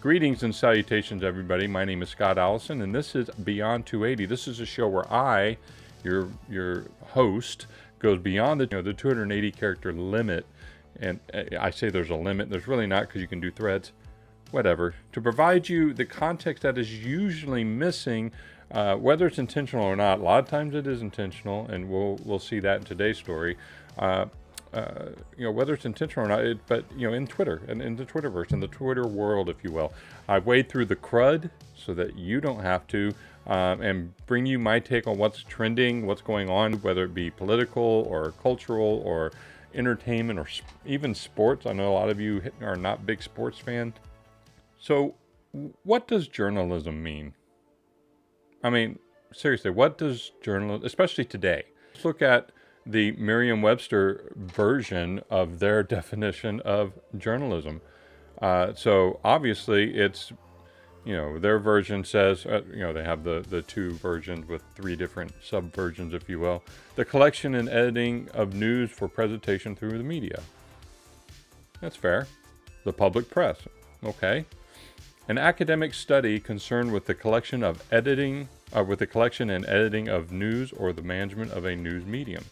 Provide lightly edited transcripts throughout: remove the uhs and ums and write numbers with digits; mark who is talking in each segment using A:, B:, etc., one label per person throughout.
A: Greetings and salutations, everybody. My name is Scott Allison, and this is Beyond 280. This is a show where I, your host, goes beyond the 280 character limit. And I say there's a limit. There's really not, because you can do threads, whatever, to provide you the context that is usually missing, whether it's intentional or not. A lot of times it is intentional, and we'll see that in today's story. Whether it's intentional or not, but in Twitter and in the Twitterverse, in the Twitter world, if you will, I wade through the crud so that you don't have to, and bring you my take on what's trending, what's going on, whether it be political or cultural or entertainment or even sports. I know a lot of you are not big sports fans. So what does journalism mean? I mean, seriously, what does journalism, especially today? Let's look at the Merriam-Webster version of their definition of journalism. So obviously it's, their version says, they have the two versions with three different subversions, if you will. The collection and editing of news for presentation through the media. That's fair. The public press. Okay. An academic study concerned with the collection and editing of news or the management of a news medium.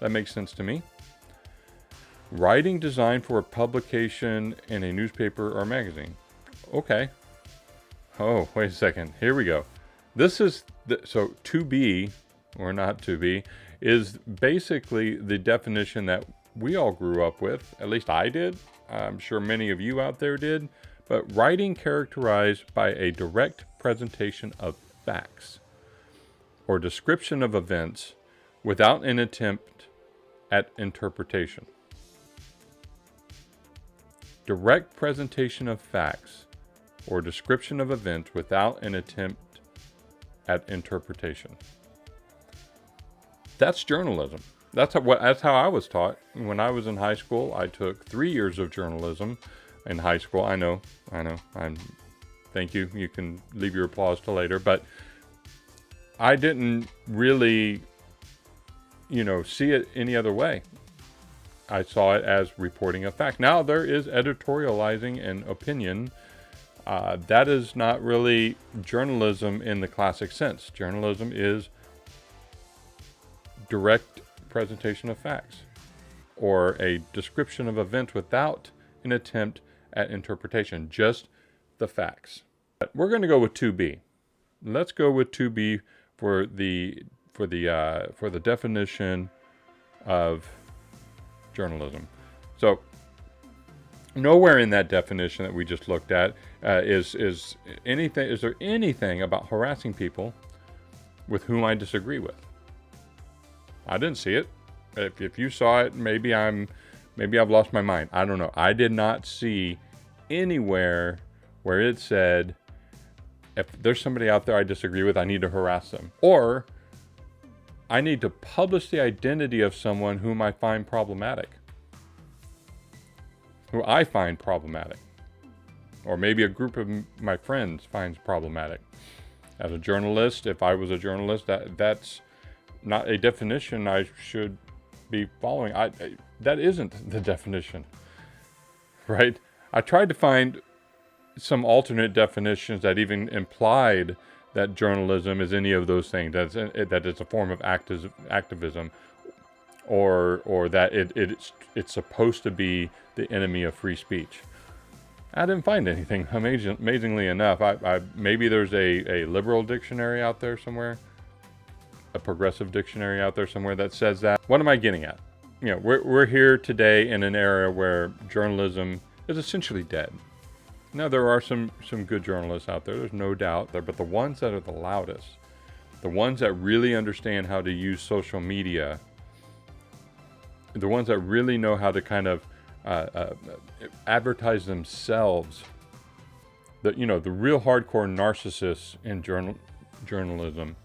A: That makes sense to me. Writing designed for publication in a newspaper or magazine. Okay. Oh, wait a second. Here we go. This is, so to be, or not to be, is basically the definition that we all grew up with. At least I did. I'm sure many of you out there did. But writing characterized by a direct presentation of facts or description of events without an attempt at interpretation. Direct presentation of facts or description of events without an attempt at interpretation. That's journalism. That's how I was taught. When I was in high school, I took 3 years of journalism in high school. I know. Thank you. You can leave your applause till later. But I didn't really, see it any other way. I saw it as reporting a fact. Now there is editorializing and opinion. That is not really journalism in the classic sense. Journalism is direct presentation of facts or a description of events without an attempt at interpretation, just the facts. We're going to go with 2B. Let's go with 2B for the definition of journalism. So nowhere in that definition that we just looked at is there anything about harassing people with whom I disagree with. I didn't see it. If you saw it, maybe I've lost my mind. I don't know. I did not see anywhere where it said, if there's somebody out there I disagree with, I need to harass them. Or I need to publish the identity of someone whom I find problematic. Or maybe a group of my friends finds problematic. As a journalist, if I was a journalist, that's not a definition I should be following. That isn't the definition, right? I tried to find some alternate definitions that even implied that journalism is any of those things, that it's a form of activism, or that it's supposed to be the enemy of free speech. I didn't find anything. Amazingly enough, maybe there's a liberal dictionary out there somewhere, a progressive dictionary out there somewhere that says that. What am I getting at? We're here today in an era where journalism is essentially dead. Now, there are some good journalists out there, there's no doubt there, but the ones that are the loudest, the ones that really understand how to use social media, the ones that really know how to kind of advertise themselves, the real hardcore narcissists in journalism,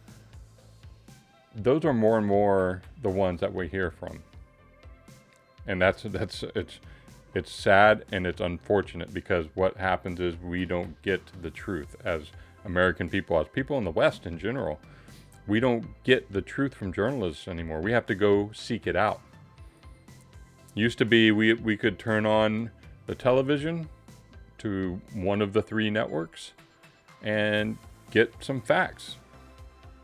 A: those are more and more the ones that we hear from. And it's sad and it's unfortunate, because what happens is we don't get the truth as American people, as people in the West in general. We don't get the truth from journalists anymore. We have to go seek it out. Used to be we could turn on the television, to one of the 3 networks and get some facts.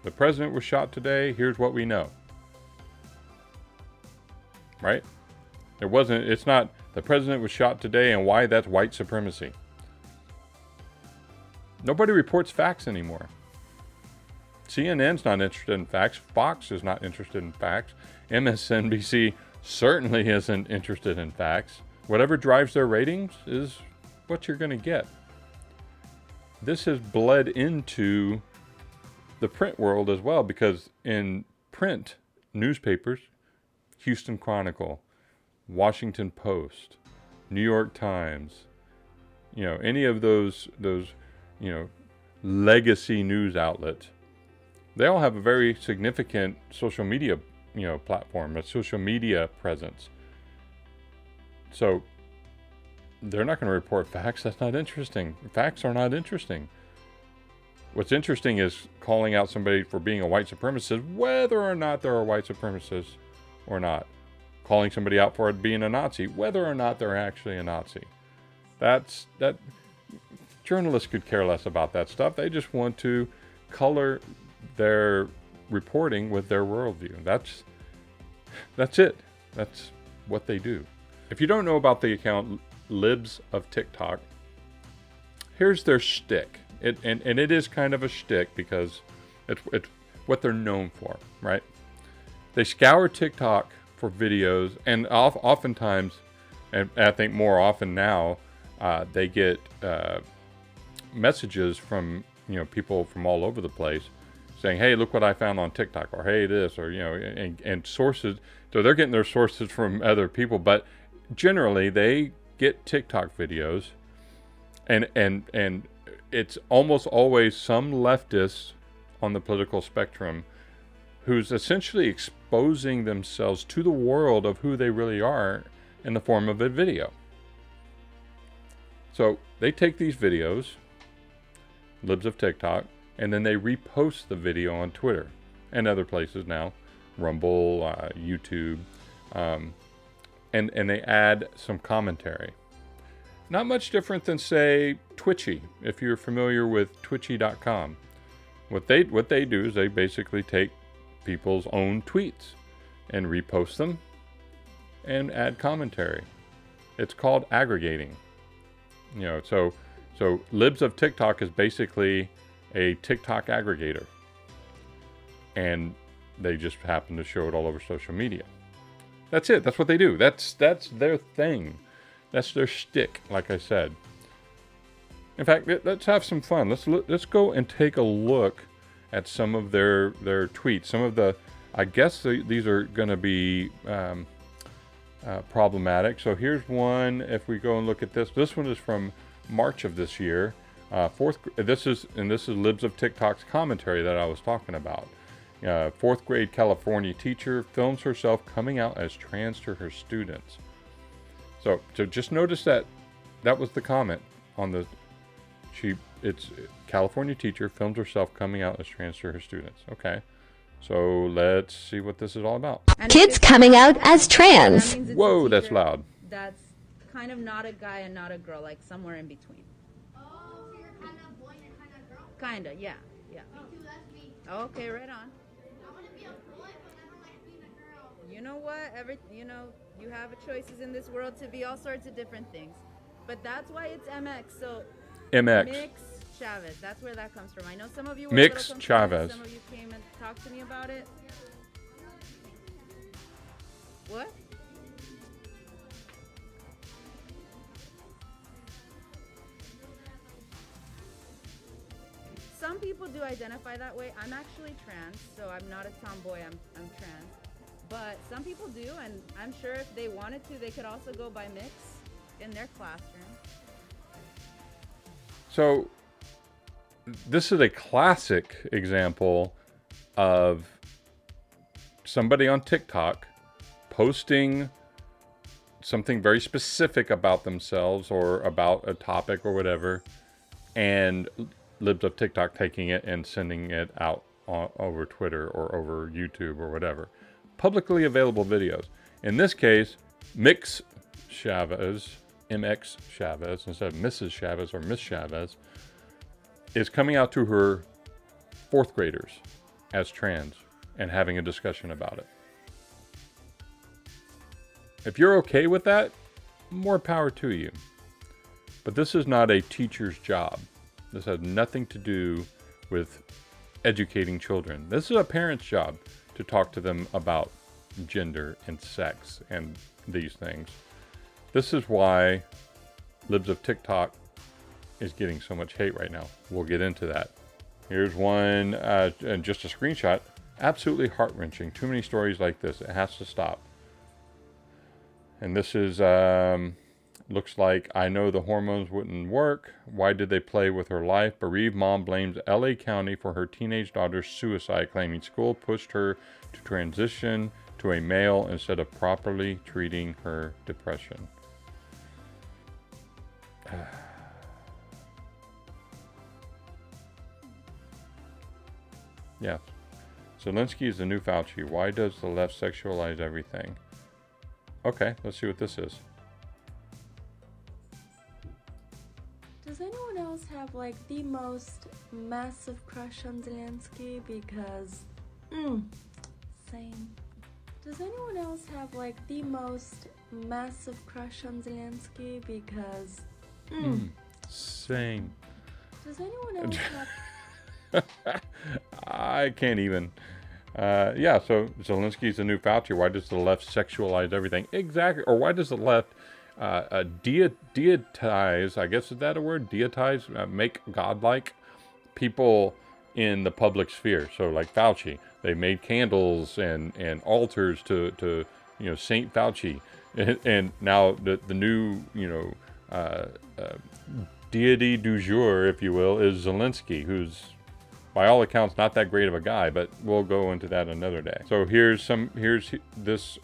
A: The president was shot today. Here's what we know. Right? It's not the president was shot today and why that's white supremacy. Nobody reports facts anymore. CNN's not interested in facts. Fox is not interested in facts. MSNBC certainly isn't interested in facts. Whatever drives their ratings is what you're going to get. This has bled into the print world as well, because in print newspapers, Houston Chronicle, Washington Post, New York Times, any of those legacy news outlets, they all have a very significant social media, platform, a social media presence. So they're not going to report facts. That's not interesting. Facts are not interesting. What's interesting is calling out somebody for being a white supremacist, whether or not they're a white supremacist or not. Calling somebody out for being a Nazi, whether or not they're actually a Nazi. That journalists could care less about that stuff. They just want to color their reporting with their worldview. That's it. That's what they do. If you don't know about the account Libs of TikTok, here's their shtick. And it is kind of a shtick because it's what they're known for, right? They scour TikTok for videos, and oftentimes, and I think more often now, they get messages from people from all over the place saying, "Hey, look what I found on TikTok," or "Hey, this," or and sources. So they're getting their sources from other people, but generally they get TikTok videos, and it's almost always some leftist on the political spectrum who's essentially exposing themselves to the world of who they really are in the form of a video. So they take these videos, Libs of TikTok, and then they repost the video on Twitter and other places now, Rumble, YouTube, and they add some commentary. Not much different than, say, Twitchy, if you're familiar with twitchy.com. What they do is they basically take people's own tweets and repost them and add commentary. It's called aggregating. So Libs of TikTok is basically a TikTok aggregator. And they just happen to show it all over social media. That's it. That's what they do. That's their thing. That's their shtick, like I said. In fact, let's have some fun. Let's go and take a look at some of their tweets. Some of the, I guess these are going to be problematic. So here's one. If we go and look at this one is from March of this year. This is Libs of TikTok's commentary that I was talking about. 4th grade California teacher films herself coming out as trans to her students. So just notice that was the comment on it's California teacher films herself coming out as trans to her students. Okay. So let's see what this is all about.
B: Kids coming out as trans.
A: Whoa, that's loud.
C: That's kind of not a guy and not a girl, like somewhere in between.
D: Oh, so you're kind of boy and kind of girl?
C: Kinda, yeah.
D: Me too, that's me.
C: Okay, right on.
D: I want to be a boy, but never like being a girl.
C: You know what? You have choices in this world to be all sorts of different things. But that's why it's MX. So
A: MX.
C: Mix Chavez. That's where that comes from. I know some of you were
A: Mix
C: a little confused.
A: Chavez.
C: Some of you came and talked to me about it. What? Some people do identify that way. I'm actually trans, so I'm not a tomboy. I'm trans. But some people do, and I'm sure if they wanted to, they could also go by mix in their classroom.
A: So this is a classic example of somebody on TikTok posting something very specific about themselves or about a topic or whatever, and Libs of TikTok taking it and sending it out over Twitter or over YouTube or whatever. Publicly available videos. In this case, Mix Chavez MX Chavez instead of Mrs. Chavez or Miss Chavez, is coming out to her fourth graders as trans and having a discussion about it. If you're okay with that, more power to you. But this is not a teacher's job. This has nothing to do with educating children. This is a parent's job to talk to them about gender and sex and these things. This is why Libs of TikTok is getting so much hate right now. We'll get into that. Here's one, and just a screenshot. Absolutely heart-wrenching. Too many stories like this. It has to stop. And this is, looks like, I know the hormones wouldn't work. Why did they play with her life? Bereaved mom blames LA County for her teenage daughter's suicide, claiming school pushed her to transition to a male instead of properly treating her depression. Yeah. Zelensky is the new Fauci. Why does the left sexualize everything? Okay, let's see what this is.
E: Does anyone else have like the most massive crush on Zelensky? Because, same. Does anyone else have like the most massive crush on Zelensky? Because,
A: Same.
E: Does anyone else have...
A: I can't even. Yeah, so Zelensky's the new Fauci. Why does the left sexualize everything? Exactly. Or why does the left deitize, I guess is that a word? Deitize, make godlike people in the public sphere. So like Fauci, they made candles and altars to Saint Fauci. And now the new, deity du jour, if you will, is Zelensky, who's by all accounts not that great of a guy, but we'll go into that another day. So here's this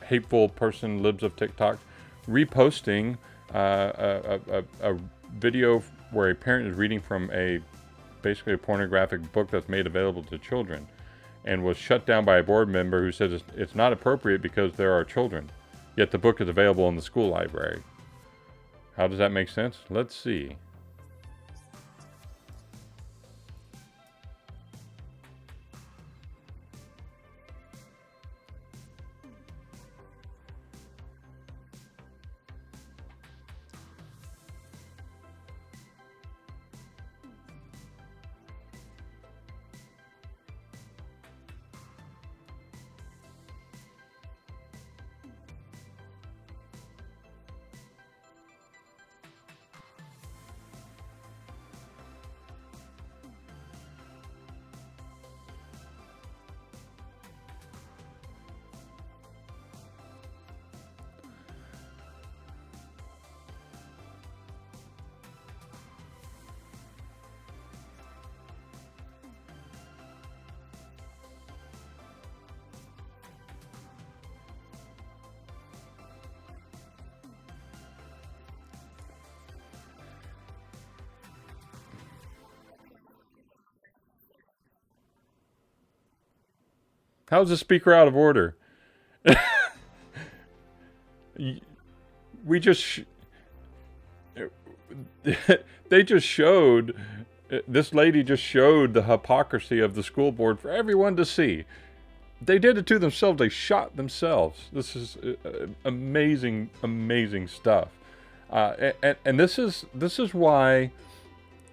A: hateful person, Libs of TikTok, reposting a video where a parent is reading from basically a pornographic book that's made available to children, and was shut down by a board member who says it's not appropriate because there are children, yet the book is available in the school library. How does that make sense? Let's see. How's the speaker out of order? We just... they just showed... This lady just showed the hypocrisy of the school board for everyone to see. They did it to themselves. They shot themselves. This is amazing, amazing stuff. And this is why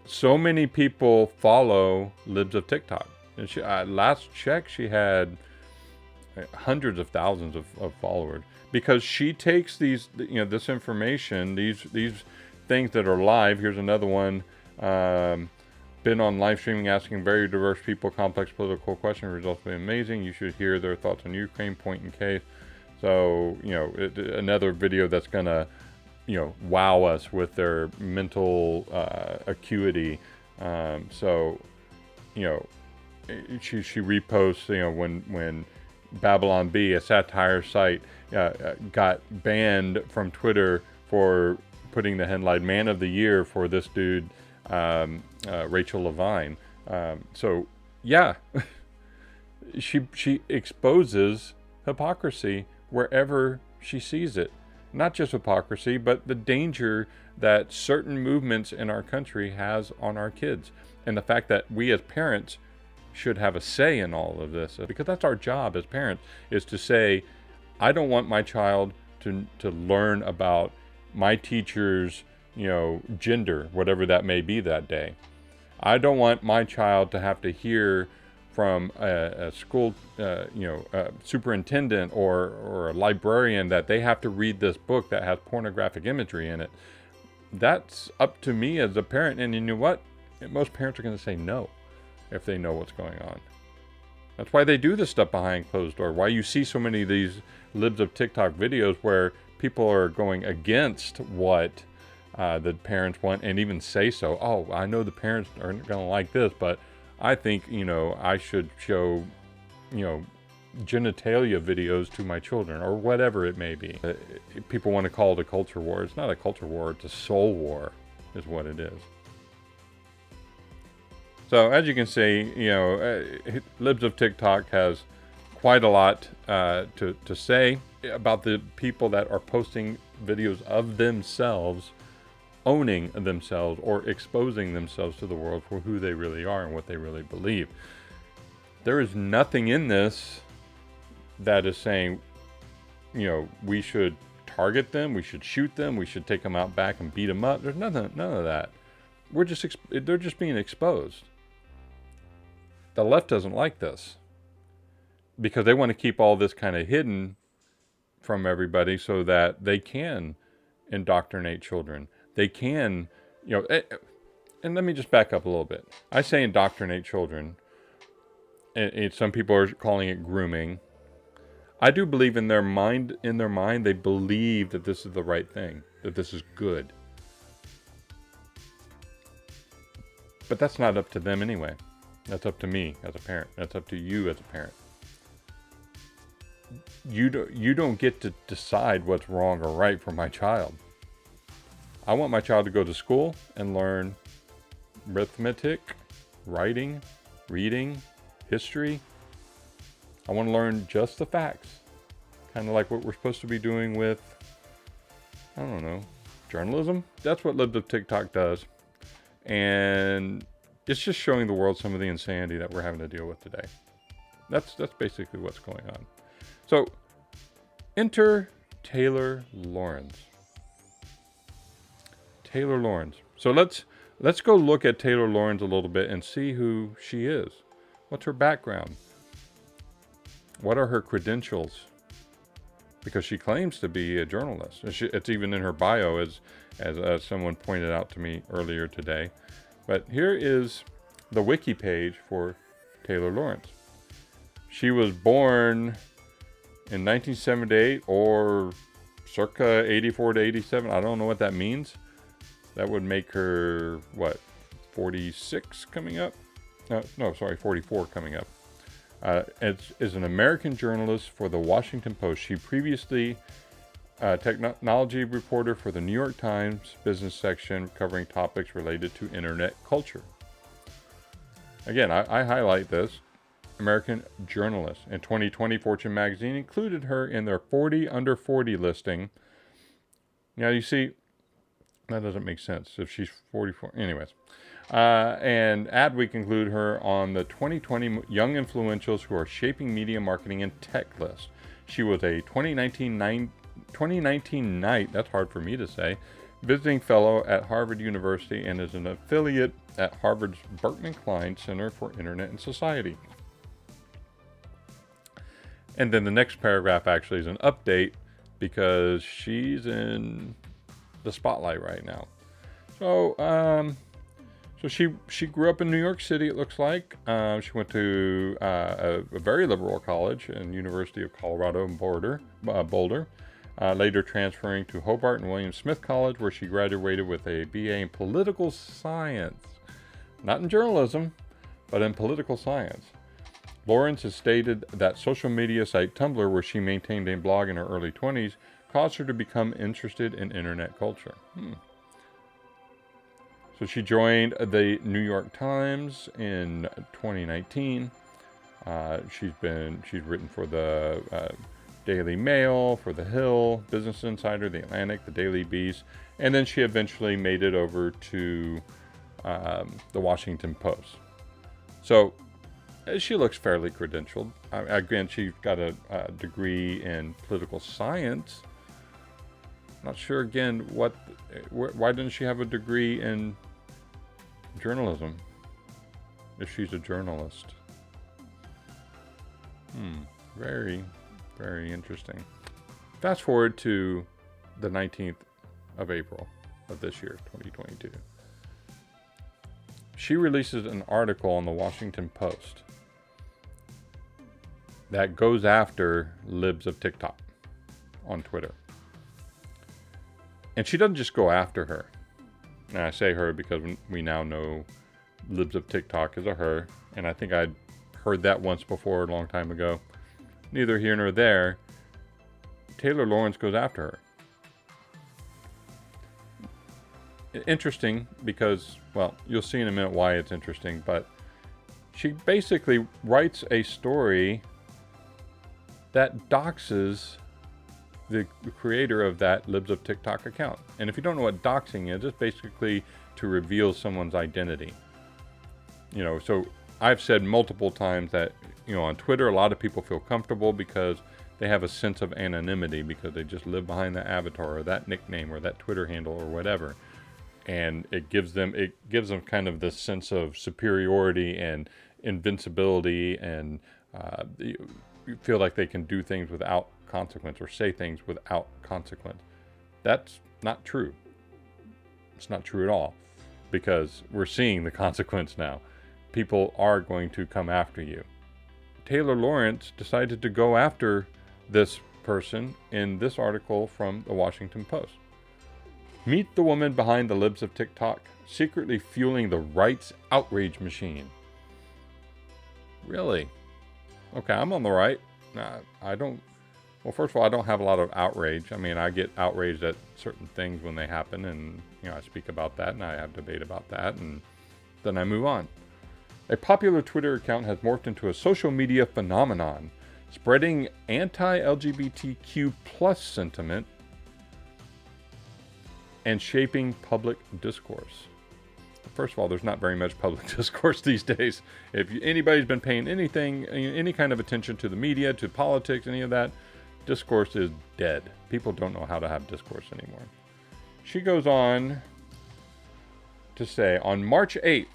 A: so many people follow Libs of TikTok. And she, last check, she had hundreds of thousands of followers, because she takes these, this information, these things that are live. Here's another one. Been on live streaming asking very diverse people complex political questions. Results have been amazing. You should hear their thoughts on Ukraine, point in case. So, another video that's gonna, wow us with their mental acuity. She reposts, when Babylon Bee, a satire site, got banned from Twitter for putting the headline "Man of the Year" for this dude, Rachel Levine. So yeah, she exposes hypocrisy wherever she sees it, not just hypocrisy, but the danger that certain movements in our country has on our kids. And the fact that we as parents should have a say in all of this, because that's our job as parents, is to say, I don't want my child to learn about my teacher's, gender, whatever that may be that day. I don't want my child to have to hear from a school, superintendent or a librarian that they have to read this book that has pornographic imagery in it. That's up to me as a parent. And you know what? Most parents are going to say no if they know what's going on. That's why they do this stuff behind closed door. Why you see so many of these libs of TikTok videos where people are going against what the parents want and even say so. Oh, I know the parents aren't going to like this, but I think, I should show, genitalia videos to my children or whatever it may be. People want to call it a culture war. It's not a culture war. It's a soul war is what it is. So as you can see, Libs of TikTok has quite a lot to say about the people that are posting videos of themselves, owning themselves or exposing themselves to the world for who they really are and what they really believe. There is nothing in this that is saying, we should target them, we should shoot them, we should take them out back and beat them up. There's none of that. They're just being exposed. The left doesn't like this because they want to keep all this kind of hidden from everybody so that they can indoctrinate children. They can, and let me just back up a little bit. I say indoctrinate children, and some people are calling it grooming. I do believe in their mind, they believe that this is the right thing, that this is good. But that's not up to them anyway. That's up to me as a parent. That's up to you as a parent. You don't get to decide what's wrong or right for my child. I want my child to go to school and learn arithmetic, writing, reading, history. I want to learn just the facts. Kind of like what we're supposed to be doing with, journalism. That's what Libs of TikTok does. And it's just showing the world some of the insanity that we're having to deal with today. That's basically what's going on. So, enter Taylor Lorenz. Taylor Lorenz. So let's go look at Taylor Lorenz a little bit and see who she is. What's her background? What are her credentials? Because she claims to be a journalist. It's even in her bio, as someone pointed out to me earlier today. But here is the wiki page for Taylor Lorenz. She was born in 1978 or circa 84 to 87. I don't know what that means. That would make her, 46 coming up? 44 coming up. Is an American journalist for the Washington Post. She previously technology reporter for the New York Times business section covering topics related to internet culture. Again, I highlight this. American journalist. In 2020, Fortune magazine included her in their 40 under 40 listing. Now you see, that doesn't make sense if she's 44. Anyways. And Adweek include her on the 2020 Young Influentials Who Are Shaping Media Marketing and Tech list. She was a 2019 Knight, that's hard for me to say, visiting fellow at Harvard University and is an affiliate at Harvard's Berkman Klein Center for Internet and Society. And then the next paragraph actually is an update because she's in the spotlight right now. So she grew up in New York City, it looks like. She went to a very liberal college and University of Colorado in Boulder, later transferring to Hobart and William Smith College, where she graduated with a BA in political science. Not in journalism, but in political science. Lorenz has stated that social media site Tumblr, where she maintained a blog in her early 20s, caused her to become interested in internet culture. So she joined the New York Times in 2019. She's written for the Daily Mail, for The Hill, Business Insider, The Atlantic, The Daily Beast, and then she eventually made it over to the Washington Post. So she looks fairly credentialed. Again, she's got a degree in political science. Not sure again why didn't she have a degree in journalism if she's a journalist? Very, very interesting. Fast forward to the 19th of April of this year, 2022. She releases an article on the Washington Post that goes after libs of TikTok on Twitter. And she doesn't just go after her. And I say her because we now know libs of TikTok is a her. And I think I'd heard that once before a long time ago. Neither here nor there. Taylor Lorenz goes after her. Interesting because, well, you'll see in a minute why it's interesting, but she basically writes a story that doxes the creator of that Libs of TikTok account. And if you don't know what doxing is, it's basically to reveal someone's identity. You know, so I've said multiple times that, you know, on Twitter, a lot of people feel comfortable because they have a sense of anonymity because they just live behind that avatar or that nickname or that Twitter handle or whatever. And it gives them kind of this sense of superiority and invincibility, and you feel like they can do things without consequence or say things without consequence. That's not true. It's not true at all, because we're seeing the consequence now. People are going to come after you. Taylor Lorenz decided to go after this person in this article from the Washington Post. Meet the woman behind the libs of TikTok, secretly fueling the rights outrage machine. Really? Okay, I'm on the right. I don't... Well, first of all, I don't have a lot of outrage. I mean, I get outraged at certain things when they happen, and, you know, I speak about that, and I have debate about that, and then I move on. A popular Twitter account has morphed into a social media phenomenon, spreading anti-LGBTQ plus sentiment and shaping public discourse. First of all, there's not very much public discourse these days. If anybody's been paying any kind of attention to the media, to politics, any of that, discourse is dead. People don't know how to have discourse anymore. She goes on to say, on March 8th,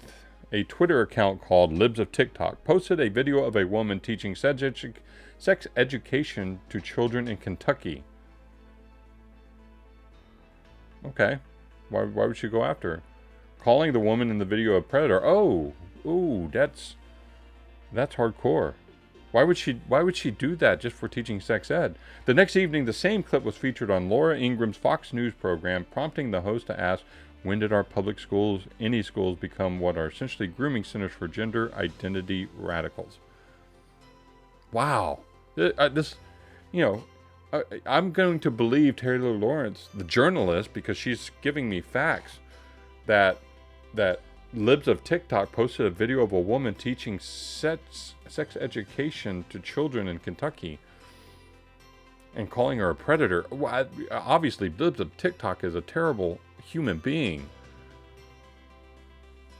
A: a Twitter account called Libs of TikTok posted a video of a woman teaching sex education to children in Kentucky. Okay. Why would she go after her? Calling the woman in the video a predator. Oh, that's hardcore. Why would she do that just for teaching sex ed? The next evening, the same clip was featured on Laura Ingram's Fox News program, prompting the host to ask, when did our public schools, any schools, become what are essentially grooming centers for gender identity radicals? Wow. This, you know, I'm going to believe Taylor Lorenz, the journalist, because she's giving me facts that Libs of TikTok posted a video of a woman teaching sex education to children in Kentucky and calling her a predator. Well, obviously, Libs of TikTok is a terrible human being.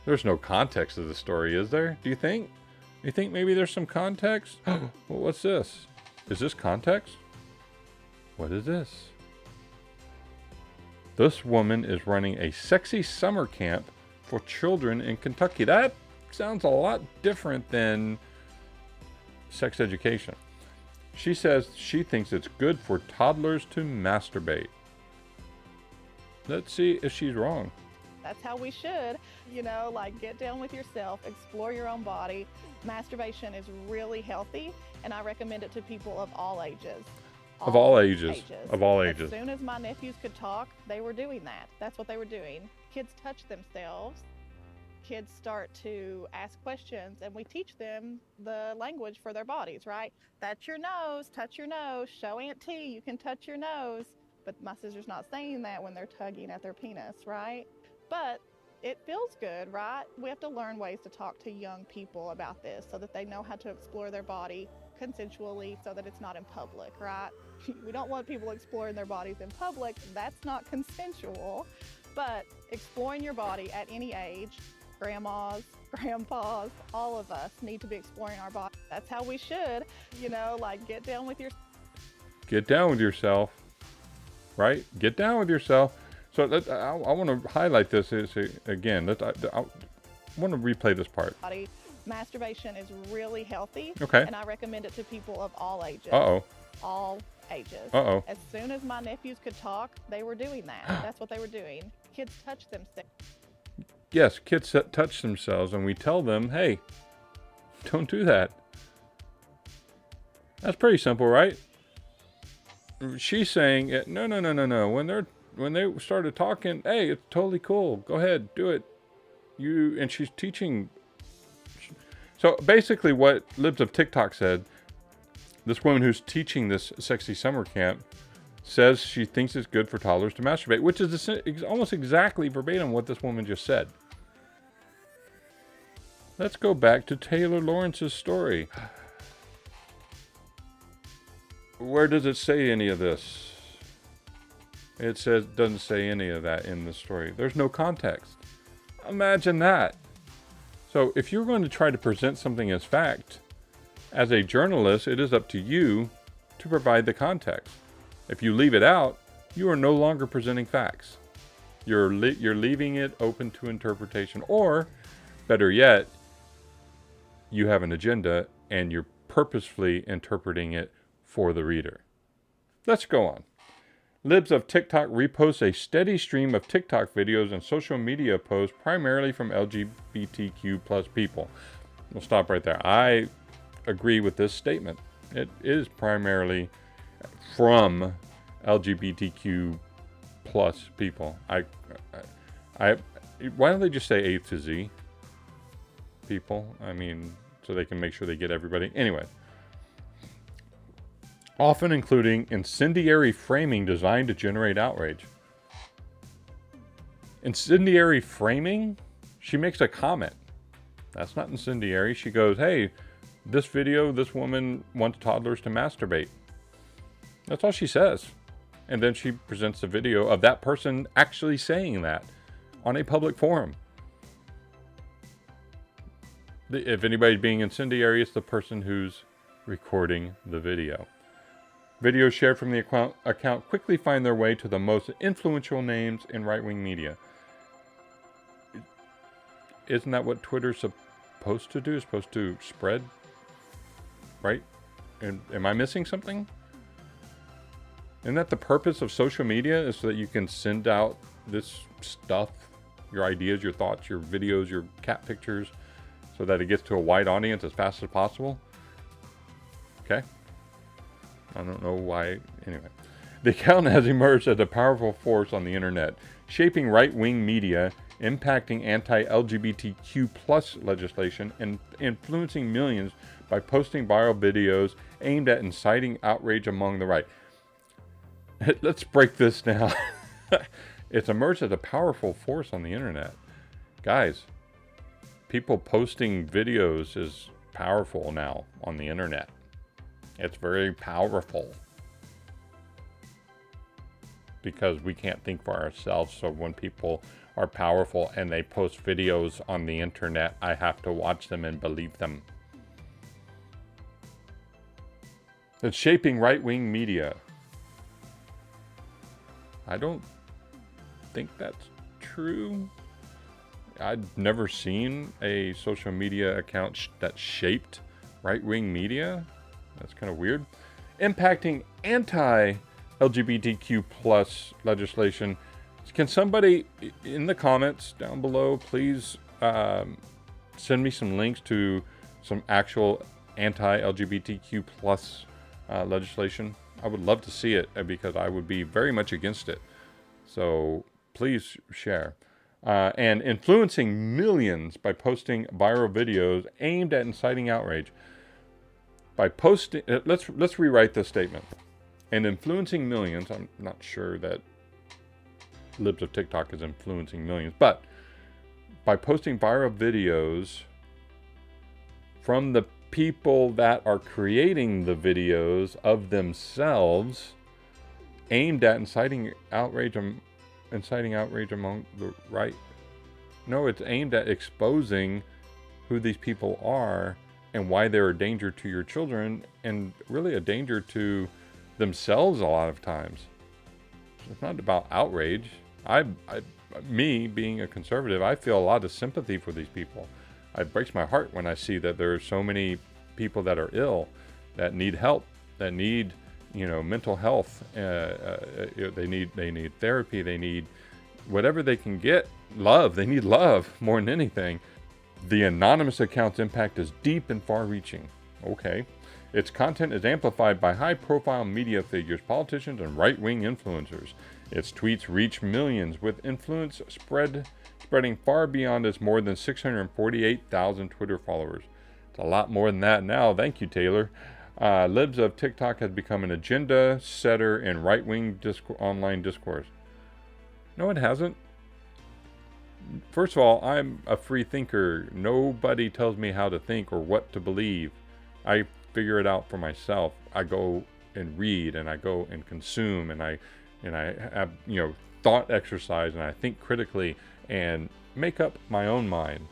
A: There's no context to the story, is there? Do you think? You think maybe there's some context? Well, what's this? Is this context? What is this? This woman is running a sexy summer camp for children in Kentucky. That sounds a lot different than sex education. She says she thinks it's good for toddlers to masturbate. Let's see if she's wrong.
F: That's how we should, you know, like get down with yourself, explore your own body. Masturbation is really healthy, and I recommend it to people of all ages.
A: Of all ages. Of all ages.
F: As soon as my nephews could talk, they were doing that. That's what they were doing. Kids touch themselves. Kids start to ask questions, and we teach them the language for their bodies, right? That's your nose, touch your nose, show Aunt T you can touch your nose. But my sister's not saying that when they're tugging at their penis, right? But it feels good, right? We have to learn ways to talk to young people about this so that they know how to explore their body consensually so that it's not in public, right? We don't want people exploring their bodies in public. That's not consensual. But exploring your body at any age, grandmas, grandpas, all of us need to be exploring our body. That's how we should, like get down with your...
A: Get down with yourself, right? Get down with yourself. So I want to highlight this again. I want to replay this part.
F: Body. Masturbation is really healthy.
A: Okay.
F: And I recommend it to people of all ages.
A: Uh-oh.
F: All ages.
A: Uh-oh.
F: As soon as my nephews could talk, they were doing that. That's what they were doing. Kids touch themselves.
A: Yes, kids touch themselves, and we tell them, hey, don't do that. That's pretty simple, right? She's saying, no. When they started talking, hey, it's totally cool. Go ahead, do it. And she's teaching. So basically what Libs of TikTok said, this woman who's teaching this sexy summer camp says she thinks it's good for toddlers to masturbate, which is almost exactly verbatim what this woman just said. Let's go back to Taylor Lawrence's story. Where does it say any of this? It doesn't say any of that in the story. There's no context. Imagine that. So if you're going to try to present something as fact, as a journalist, it is up to you to provide the context. If you leave it out, you are no longer presenting facts. You're leaving it open to interpretation, or better yet, you have an agenda and you're purposefully interpreting it for the reader. Let's go on. Libs of TikTok reposts a steady stream of TikTok videos and social media posts primarily from LGBTQ plus people. We'll stop right there. I agree with this statement. It is primarily from LGBTQ plus people. Why don't they just say A to Z people? I mean, so they can make sure they get everybody. Anyway. Often including incendiary framing designed to generate outrage. Incendiary framing? She makes a comment. That's not incendiary. She goes, hey, this video, this woman wants toddlers to masturbate. That's all she says. And then she presents a video of that person actually saying that on a public forum. If anybody's being incendiary, it's the person who's recording the video. Videos shared from the account quickly find their way to the most influential names in right-wing media. Isn't that what Twitter's supposed to do? It's supposed to spread? Right? And am I missing something? Isn't that the purpose of social media? Is so that you can send out this stuff, your ideas, your thoughts, your videos, your cat pictures, so that it gets to a wide audience as fast as possible? Okay. I don't know why. Anyway, the account has emerged as a powerful force on the internet, shaping right-wing media, impacting anti-LGBTQ plus legislation, and influencing millions by posting viral videos aimed at inciting outrage among the right. Let's break this down. It's emerged as a powerful force on the internet. Guys, people posting videos is powerful now on the internet. It's very powerful because we can't think for ourselves. So when people are powerful and they post videos on the internet, I have to watch them and believe them. It's shaping right-wing media. I don't think that's true. I've never seen a social media account that shaped right-wing media. That's kind of weird. Impacting anti-LGBTQ plus legislation. Can somebody in the comments down below please send me some links to some actual anti-LGBTQ plus legislation? I would love to see it because I would be very much against it. So please share. And influencing millions by posting viral videos aimed at inciting outrage. By posting, let's rewrite this statement. And influencing millions, I'm not sure that Libs of TikTok is influencing millions, but by posting viral videos from the people that are creating the videos of themselves aimed at inciting outrage among the right. No, it's aimed at exposing who these people are and why they're a danger to your children, and really a danger to themselves a lot of times. It's not about outrage. Me being a conservative, I feel a lot of sympathy for these people. It breaks my heart when I see that there are so many people that are ill, that need help, that need, mental health. They need therapy. They need whatever they can get. Love. They need love more than anything. The anonymous account's impact is deep and far-reaching. Okay. Its content is amplified by high-profile media figures, politicians, and right-wing influencers. Its tweets reach millions, with influence spreading far beyond its more than 648,000 Twitter followers. It's a lot more than that now. Thank you, Taylor. Libs of TikTok has become an agenda setter in right-wing online discourse. No, it hasn't. First of all, I'm a free thinker. Nobody tells me how to think or what to believe. I figure it out for myself. I go and read, and I go and consume, and I have, thought exercise, and I think critically and make up my own mind.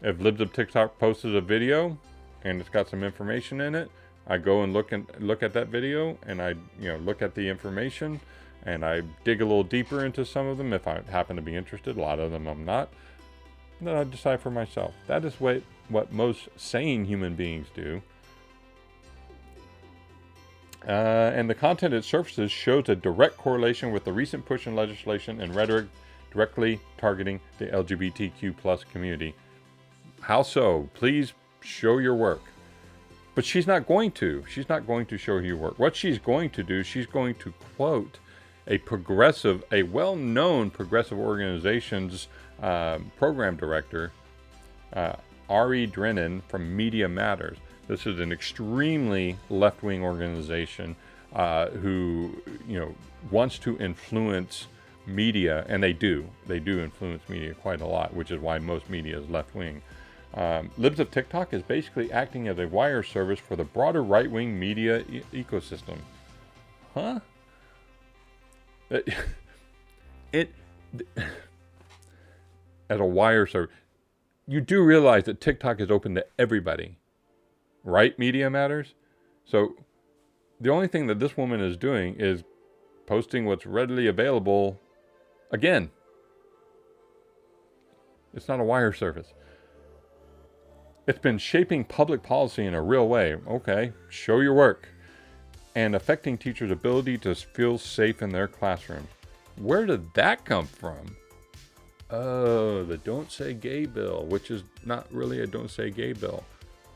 A: If Libs of TikTok posted a video and it's got some information in it, I go and look at that video, and I look at the information, and I dig a little deeper into some of them if I happen to be interested. A lot of them I'm not. And then I decide for myself. That is what most sane human beings do. And the content it surfaces shows a direct correlation with the recent push in legislation and rhetoric directly targeting the LGBTQ plus community. How so? Please show your work. But she's not going to. She's not going to show your work. What she's going to do, she's going to quote a well-known progressive organization's program director, Ari Drennan from Media Matters. This is an extremely left-wing organization who, wants to influence media, and they do. They do influence media quite a lot, which is why most media is left-wing. Libs of TikTok is basically acting as a wire service for the broader right-wing media ecosystem. Huh? As a wire service. You do realize that TikTok is open to everybody. Right, Media Matters? So the only thing that this woman is doing is posting what's readily available again. It's not a wire service. It's been shaping public policy in a real way. Okay, show your work. And affecting teachers' ability to feel safe in their classrooms. Where did that come from? Oh, the Don't Say Gay bill, which is not really a Don't Say Gay bill.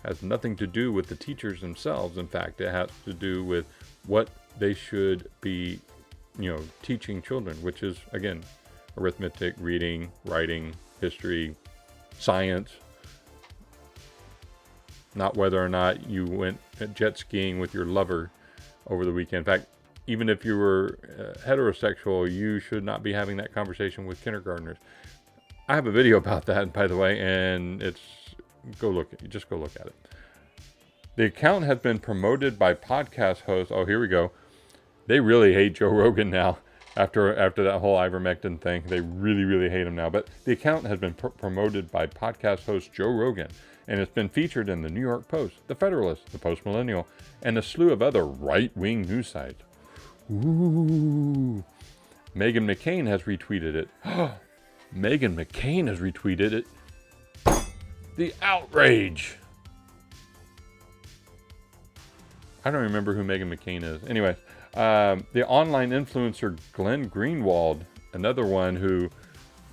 A: Has nothing to do with the teachers themselves. In fact, it has to do with what they should be, teaching children, which is, again, arithmetic, reading, writing, history, science. Not whether or not you went jet skiing with your lover over the weekend. In fact, even if you were heterosexual, you should not be having that conversation with kindergartners. I have a video about that, by the way, and just go look at it. The account has been promoted by podcast hosts. Oh, here we go. They really hate Joe Rogan now after that whole ivermectin thing. They really, really hate him now. But the account has been promoted by podcast host Joe Rogan, and it's been featured in the New York Post, the Federalist, the Post Millennial, and a slew of other right-wing news sites. Ooh. Meghan McCain has retweeted it. Meghan McCain has retweeted it. The outrage. I don't remember who Meghan McCain is. Anyway, the online influencer Glenn Greenwald, another one who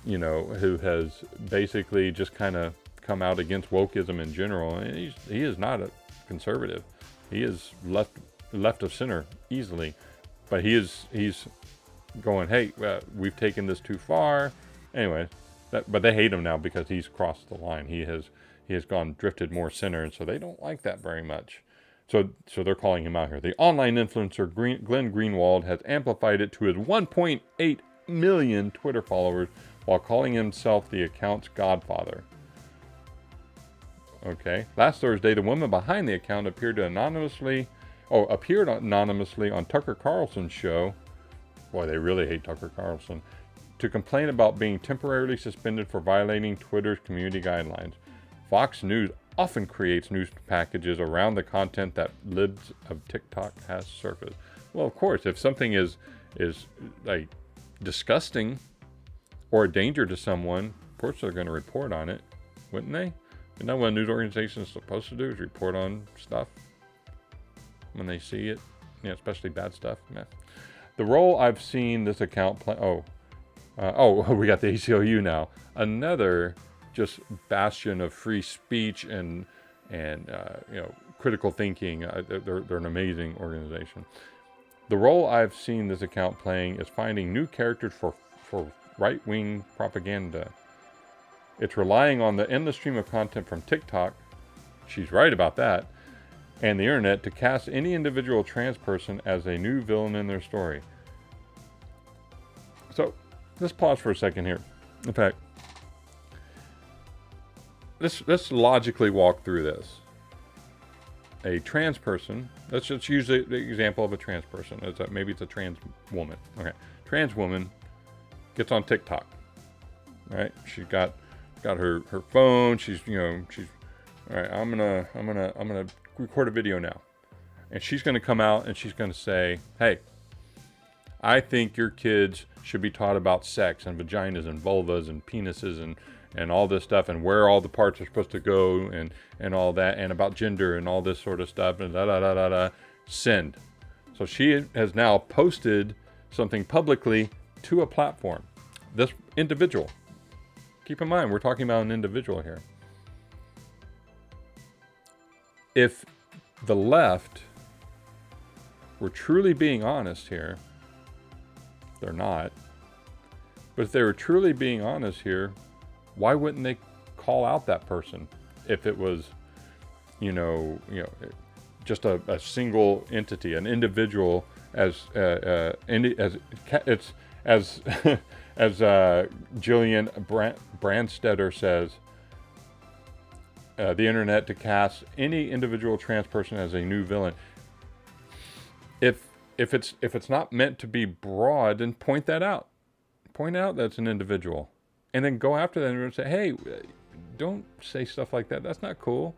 A: has basically just kind of come out against wokeism in general. And he is not a conservative. He is left of center easily. But he's going, hey, we've taken this too far. Anyway, but they hate him now because he's crossed the line. He has drifted more center, and so they don't like that very much. So they're calling him out here. The online influencer Glenn Greenwald has amplified it to his 1.8 million Twitter followers while calling himself the account's godfather. Okay. Last Thursday, the woman behind the account appeared anonymously on Tucker Carlson's show. Boy, they really hate Tucker Carlson. To complain about being temporarily suspended for violating Twitter's community guidelines. Fox News often creates news packages around the content that libs of TikTok has surfaced. Well, of course, if something is like disgusting or a danger to someone, of course they're going to report on it, wouldn't they? Isn't that what a news organization is supposed to do, is report on stuff when they see it? Yeah, especially bad stuff. Meh. The role I've seen this account play... we got the ACLU now. Another just bastion of free speech and critical thinking. They're an amazing organization. The role I've seen this account playing is finding new characters for right-wing propaganda. It's relying on the endless stream of content from TikTok, she's right about that, and the internet to cast any individual trans person as a new villain in their story. So, let's pause for a second here. In fact, let's logically walk through this. A trans person, let's just use the example of a trans person. Maybe it's a trans woman. Okay, trans woman gets on TikTok. Right, she's got her phone. She's all right. I'm gonna record a video now, and she's gonna come out and she's gonna say, "Hey, I think your kids should be taught about sex and vaginas and vulvas and penises and all this stuff, and where all the parts are supposed to go and all that, and about gender and all this sort of stuff, and da. Send." So she has now posted something publicly to a platform. This individual. Keep in mind, we're talking about an individual here. If the left were truly being honest here, they're not. But if they were truly being honest here, why wouldn't they call out that person if it was, just a single entity, an individual, as Jillian Brandstetter says, the internet to cast any individual trans person as a new villain. If it's not meant to be broad, then point that out. Point out that's an individual, and then go after them and say, "Hey, don't say stuff like that. That's not cool."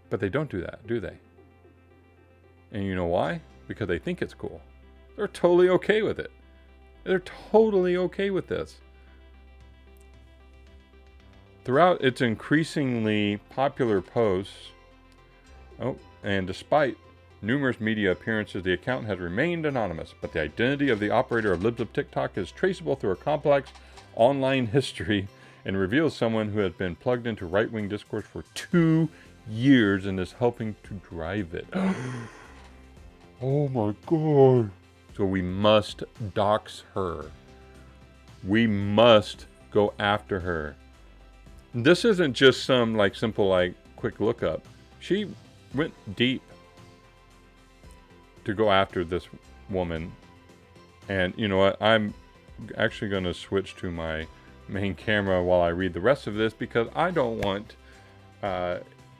A: But they don't do that, do they? And you know why? Because they think it's cool. They're totally okay with it. They're totally okay with this. Throughout its increasingly popular posts, and despite numerous media appearances, the account has remained anonymous, but the identity of the operator of Libs of TikTok is traceable through a complex online history and reveals someone who has been plugged into right-wing discourse for 2 years and is helping to drive it. Oh my God. So we must dox her. We must go after her. This isn't just some simple quick lookup. She went deep to go after this woman. And you know what? I'm actually going to switch to my main camera while I read the rest of this, because I don't want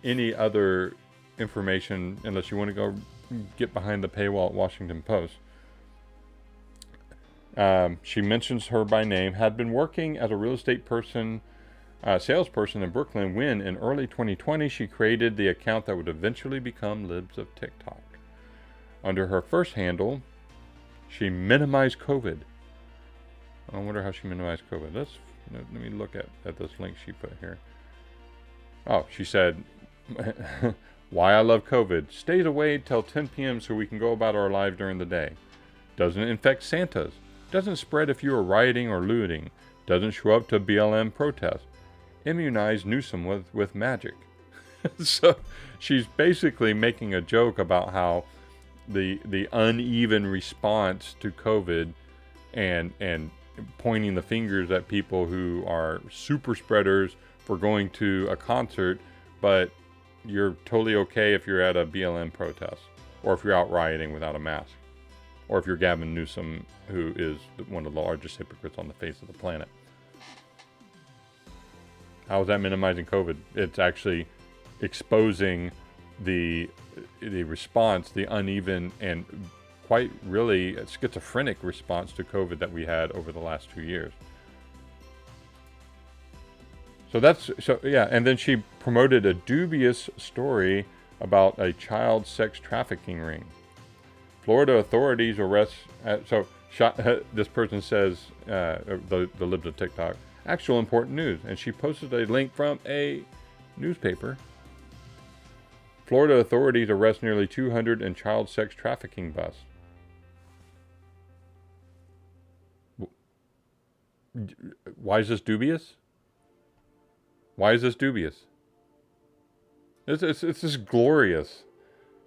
A: any other information unless you want to go get behind the paywall at Washington Post. She mentions her by name, had been working as a real estate salesperson in Brooklyn when, in early 2020, she created the account that would eventually become Libs of TikTok. Under her first handle, she minimized COVID. I wonder how she minimized COVID. Let me look at this link she put here. Oh, she said, "Why I love COVID. Stays away till 10 p.m. so we can go about our lives during the day. Doesn't infect Santas. Doesn't spread if you are rioting or looting. Doesn't show up to BLM protests. Immunize Newsom with magic." So she's basically making a joke about how the uneven response to COVID and pointing the fingers at people who are super spreaders for going to a concert, but you're totally okay if you're at a BLM protest or if you're out rioting without a mask or if you're Gavin Newsom, who is one of the largest hypocrites on the face of the planet. How is that minimizing COVID? It's actually exposing the response, the uneven and quite really schizophrenic response to COVID that we had over the last 2 years. So yeah, and then she promoted a dubious story about a child sex trafficking ring. Florida authorities arrest. This person says, the libs of TikTok, actual important news, and she posted a link from a newspaper. Florida authorities arrest nearly 200 in child sex trafficking bust. Why is this dubious? Why is this dubious? It's just glorious.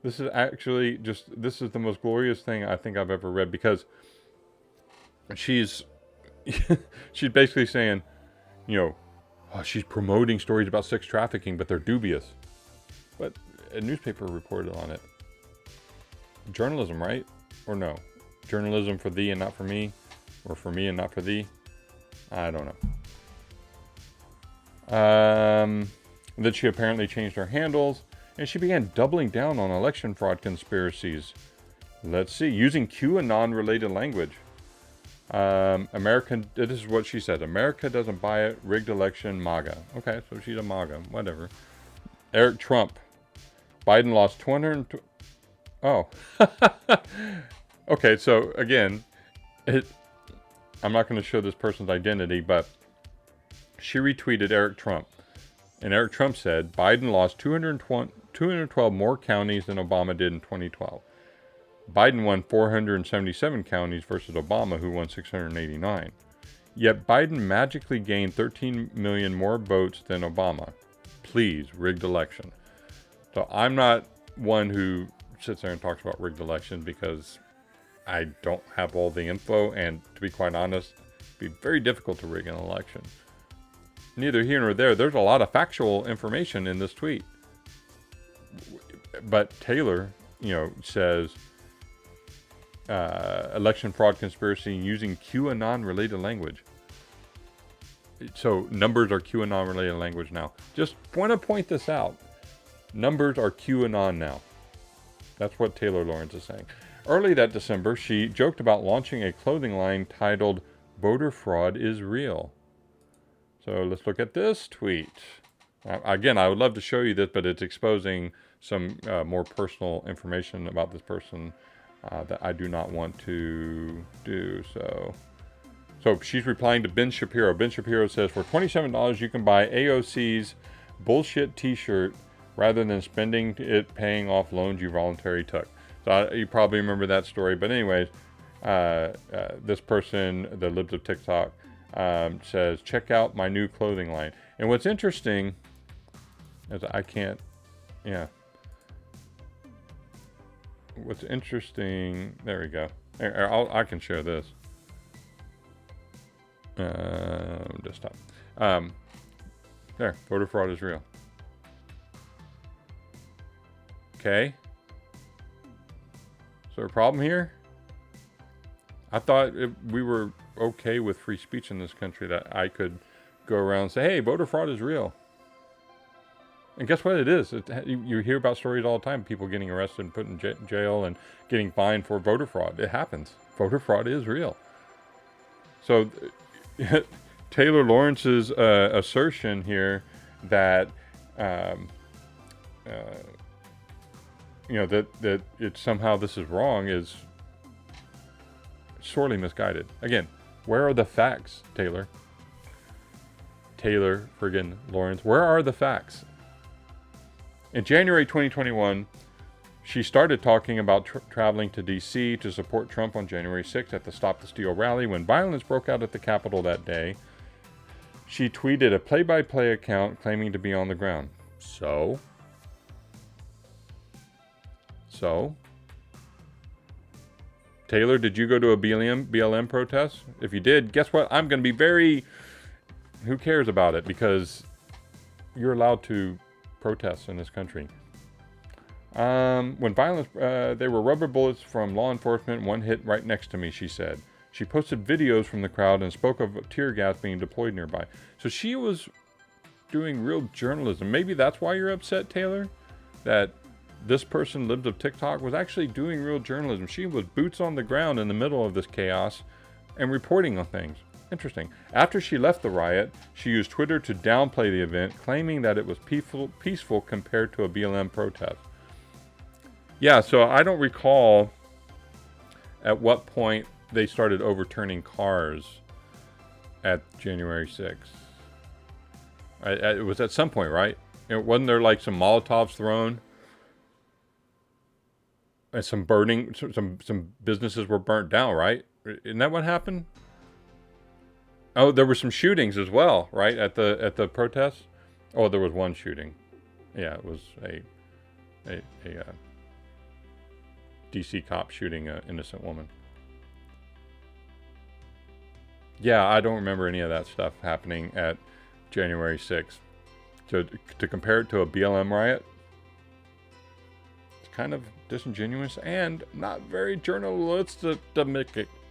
A: This is actually this is the most glorious thing I think I've ever read, because she's basically saying, she's promoting stories about sex trafficking, but they're dubious. But a newspaper reported on it. Journalism, right? Or no? Journalism for thee and not for me? Or for me and not for thee? I don't know. Then she apparently changed her handles, and she began doubling down on election fraud conspiracies. Let's see, using QAnon-related language. This is what she said. America doesn't buy it. Rigged election, MAGA. Okay, so she's a MAGA. Whatever. Eric Trump. Biden lost 200. Oh. Okay, so again, I'm not going to show this person's identity, but she retweeted Eric Trump. And Eric Trump said, Biden lost 212 more counties than Obama did in 2012. Biden won 477 counties versus Obama, who won 689. Yet Biden magically gained 13 million more votes than Obama. Please, rigged election. So I'm not one who sits there and talks about rigged elections, because I don't have all the info, and to be quite honest, it'd be very difficult to rig an election. Neither here nor there. There's a lot of factual information in this tweet. But Taylor, says election fraud conspiracy using QAnon-related language. So numbers are QAnon-related language now. Just want to point this out. Numbers are QAnon now. That's what Taylor Lorenz is saying. Early that December, she joked about launching a clothing line titled "Voter Fraud is Real." So let's look at this tweet. Again, I would love to show you this, but it's exposing some more personal information about this person that I do not want to do. So she's replying to Ben Shapiro. Ben Shapiro says, for $27, you can buy AOC's bullshit t-shirt rather than spending it paying off loans you voluntarily took. So you probably remember that story. But anyways, this person, the libs of TikTok, says, check out my new clothing line. And what's interesting is what's interesting, there we go. I can share this. Just stop. There, voter fraud is real. Okay. Is there a problem here? I thought we were okay with free speech in this country, that I could go around and say, hey, voter fraud is real. And guess what it is? You hear about stories all the time, people getting arrested and put in jail and getting fined for voter fraud. It happens. Voter fraud is real. So Taylor Lawrence's assertion here that that it somehow this is wrong is sorely misguided. Again, where are the facts, Taylor? Taylor friggin' Lorenz, where are the facts? In January 2021, she started talking about traveling to D.C. to support Trump on January 6th at the Stop the Steal rally. When violence broke out at the Capitol that day, she tweeted a play-by-play account claiming to be on the ground. So? Taylor, did you go to a BLM protest? If you did, guess what? I'm going to be who cares about it? Because you're allowed to protest in this country. When violence, they were rubber bullets from law enforcement. One hit right next to me, she said. She posted videos from the crowd and spoke of tear gas being deployed nearby. So she was doing real journalism. Maybe that's why you're upset, Taylor, that this person, Libs of TikTok, was actually doing real journalism. She was boots on the ground in the middle of this chaos and reporting on things. Interesting. After she left the riot, she used Twitter to downplay the event, claiming that it was peaceful compared to a BLM protest. Yeah, so I don't recall at what point they started overturning cars at January 6th. It was at some point, right? Wasn't there like some Molotovs thrown? And some burning, some businesses were burnt down, right? Isn't that what happened? Oh, there were some shootings as well, right? At the protests? Oh, there was one shooting. Yeah, it was a DC cop shooting an innocent woman. Yeah, I don't remember any of that stuff happening at January 6th. So to compare it to a BLM riot, it's kind of disingenuous and not very journalistic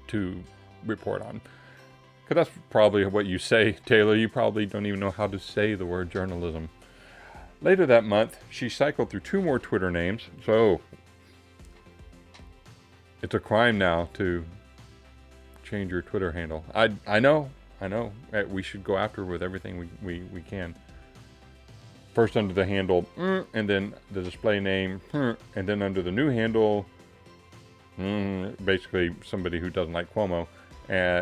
A: to report on. Because that's probably what you say, Taylor. You probably don't even know how to say the word journalism. Later that month, she cycled through 2 more Twitter names. So it's a crime now to change your Twitter handle. I know. We should go after her with everything we can. First under the handle, and then the display name, and then under the new handle, basically somebody who doesn't like Cuomo.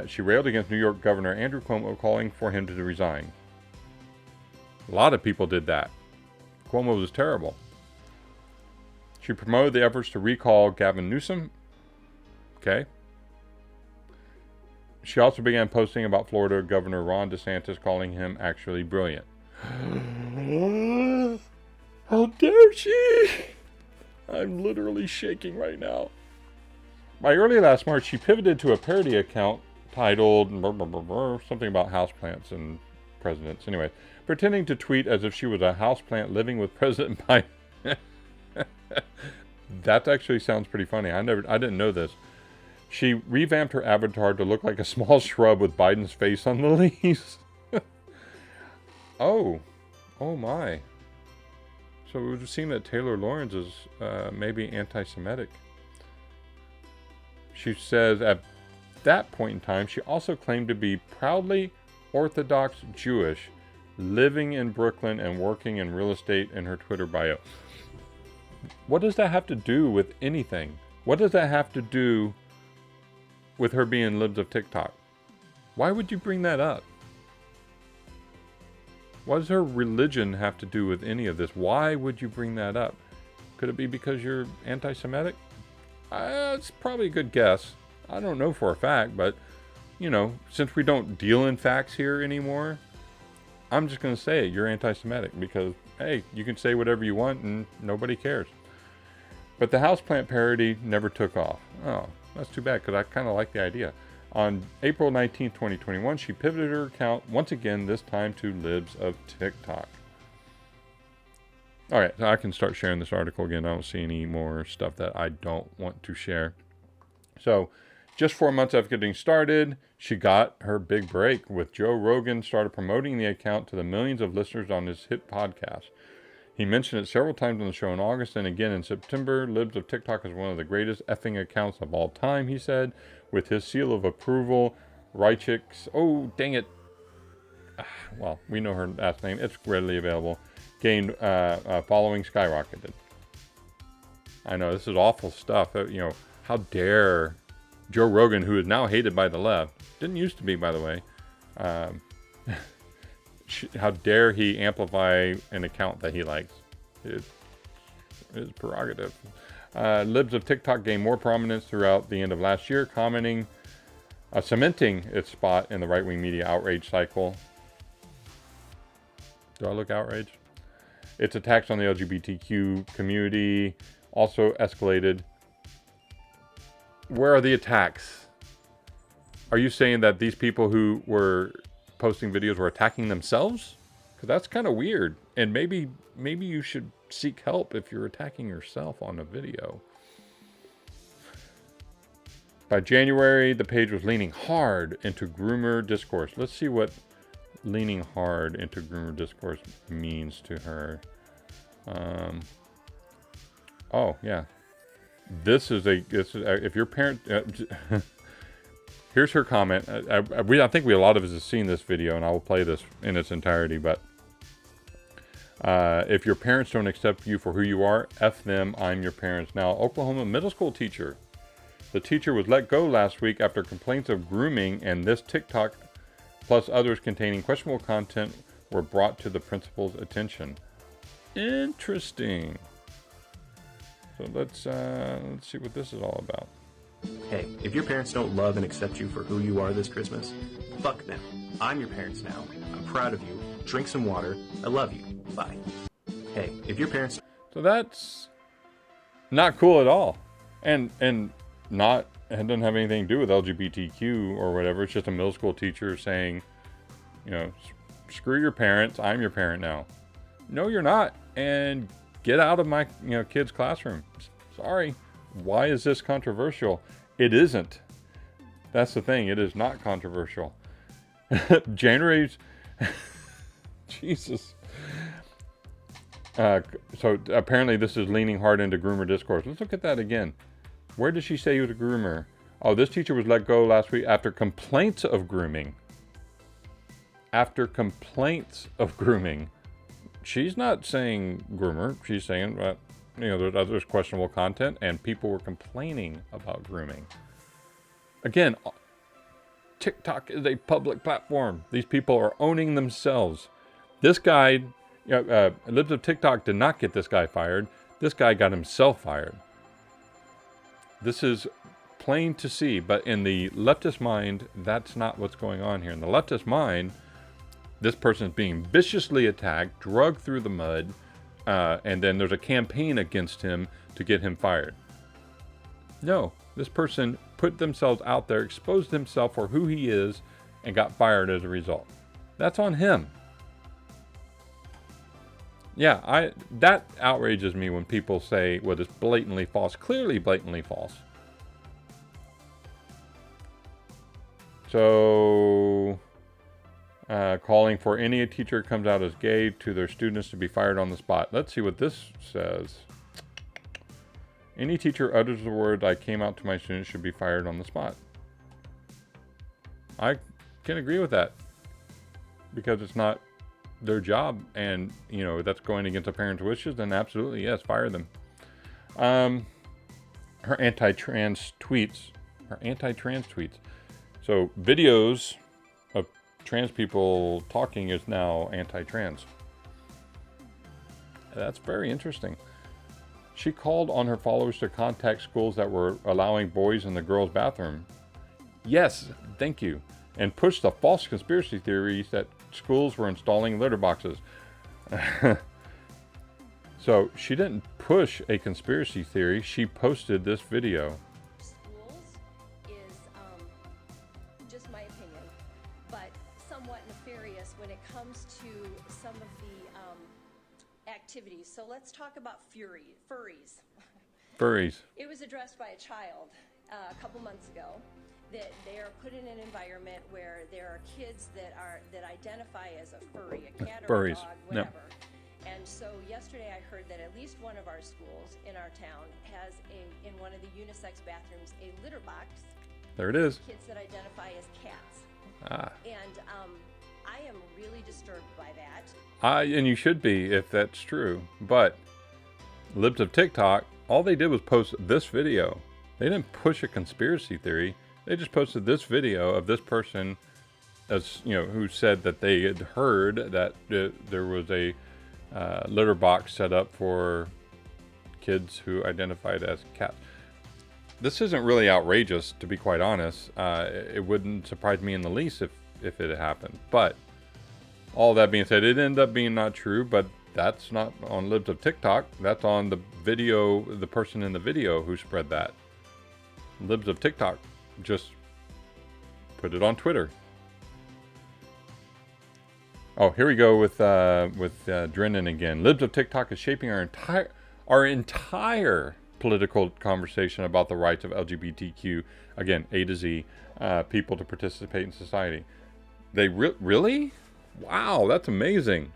A: She railed against New York Governor Andrew Cuomo, calling for him to resign. A lot of people did that. Cuomo was terrible. She promoted the efforts to recall Gavin Newsom. Okay. She also began posting about Florida Governor Ron DeSantis, calling him actually brilliant. How dare she? I'm literally shaking right now. By early last March, she pivoted to a parody account titled something about houseplants and presidents. Anyway, pretending to tweet as if she was a houseplant living with President Biden. That actually sounds pretty funny. I didn't know this. She revamped her avatar to look like a small shrub with Biden's face on the leaves. Oh my. So it would seem that Taylor Lorenz is maybe anti-Semitic. She says at that point in time, she also claimed to be proudly Orthodox Jewish, living in Brooklyn and working in real estate in her Twitter bio. What does that have to do with anything? What does that have to do with her being Libs of TikTok? Why would you bring that up? What does her religion have to do with any of this? Why would you bring that up? Could it be because you're anti-Semitic? It's probably a good guess. I don't know for a fact, but, since we don't deal in facts here anymore, I'm just going to say it. You're anti-Semitic because, hey, you can say whatever you want and nobody cares. But the houseplant parody never took off. Oh, that's too bad because I kind of like the idea. On April 19, 2021, she pivoted her account once again, this time to Libs of TikTok. All right, so I can start sharing this article again. I don't see any more stuff that I don't want to share. So, just 4 months after getting started, she got her big break with Joe Rogan, started promoting the account to the millions of listeners on his hit podcast. He mentioned it several times on the show in August and again in September. Libs of TikTok is one of the greatest effing accounts of all time, he said, with his seal of approval. Rychicks, oh, dang it. Well, we know her last name. It's readily available. Gained following skyrocketed. I know, this is awful stuff. How dare Joe Rogan, who is now hated by the left, didn't used to be, by the way, how dare he amplify an account that he likes? It's his prerogative. Libs of TikTok gained more prominence throughout the end of last year, cementing its spot in the right-wing media outrage cycle. Do I look outraged? Its attacks on the LGBTQ community also escalated. Where are the attacks? Are you saying that these people who were posting videos were attacking themselves? Because that's kind of weird. And maybe you should seek help if you're attacking yourself on a video. By January, the page was leaning hard into groomer discourse. Let's see what leaning hard into groomer discourse means to her. Oh yeah, this is if your parent. Here's her comment. I think a lot of us have seen this video, and I will play this in its entirety. But if your parents don't accept you for who you are, F them. I'm your parents now. Oklahoma middle school teacher. The teacher was let go last week after complaints of grooming, and this TikTok plus others containing questionable content were brought to the principal's attention. Interesting. So let's see what this is all about.
G: Hey, if your parents don't love and accept you for who you are this Christmas, fuck them. I'm your parents now. I'm proud of you. Drink some water. I love you. Bye. Hey, if your parents...
A: So that's not cool at all. And not, it doesn't have anything to do with LGBTQ or whatever. It's just a middle school teacher saying, you know, screw your parents. I'm your parent now. No, you're not. And get out of my, kid's classroom. Sorry. Why is this controversial? It isn't. That's the thing. It is not controversial. January's... Jesus. So apparently this is leaning hard into groomer discourse. Let's look at that again. Where did she say he was a groomer? Oh, this teacher was let go last week after complaints of grooming. After complaints of grooming. She's not saying groomer. She's saying, there's questionable content and people were complaining about grooming. Again, TikTok is a public platform. These people are owning themselves. This guy, Libs of TikTok did not get this guy fired. This guy got himself fired. This is plain to see, but in the leftist mind, that's not what's going on here. In the leftist mind, this person is being viciously attacked, dragged through the mud, and then there's a campaign against him to get him fired. No, this person put themselves out there, exposed himself for who he is, and got fired as a result. That's on him. Yeah, that outrages me when people say, well, it's blatantly false. Clearly blatantly false. So, calling for any teacher who comes out as gay to their students to be fired on the spot. Let's see what this says. Any teacher utters the word, I came out to my students, should be fired on the spot. I can agree with that. Because it's not their job, and that's going against a parent's wishes, then absolutely yes, fire them. Her anti-trans tweets. So videos of trans people talking is now anti-trans. That's very interesting. She called on her followers to contact schools that were allowing boys in the girls' bathroom. Yes, thank you. And pushed the false conspiracy theories that schools were installing litter boxes. So she didn't push a conspiracy theory. She posted this video.
H: Schools is just my opinion, but somewhat nefarious when it comes to some of the activities. So let's talk about furries.
A: Furries.
H: It was addressed by a child a couple months ago. That they are put in an environment where there are kids that identify as a furry, a cat or a dog, whatever. No. And so yesterday I heard that at least one of our schools in our town has in one of the unisex bathrooms a litter box.
A: There it is.
H: Kids that identify as cats. And I am really disturbed by that.
A: And you should be if that's true. But Libs of TikTok, all they did was post this video. They didn't push a conspiracy theory. They just posted this video of this person, who said that they had heard that there was a litter box set up for kids who identified as cats. This isn't really outrageous, to be quite honest. It wouldn't surprise me in the least if it had happened. But all that being said, it ended up being not true. But that's not on Libs of TikTok. That's on the video, the person in the video who spread that. Libs of TikTok just put it on Twitter. Oh, here we go with Drennan again. Libs of TikTok is shaping our entire political conversation about the rights of LGBTQ, again, A to Z, people to participate in society. They really? Wow, that's amazing.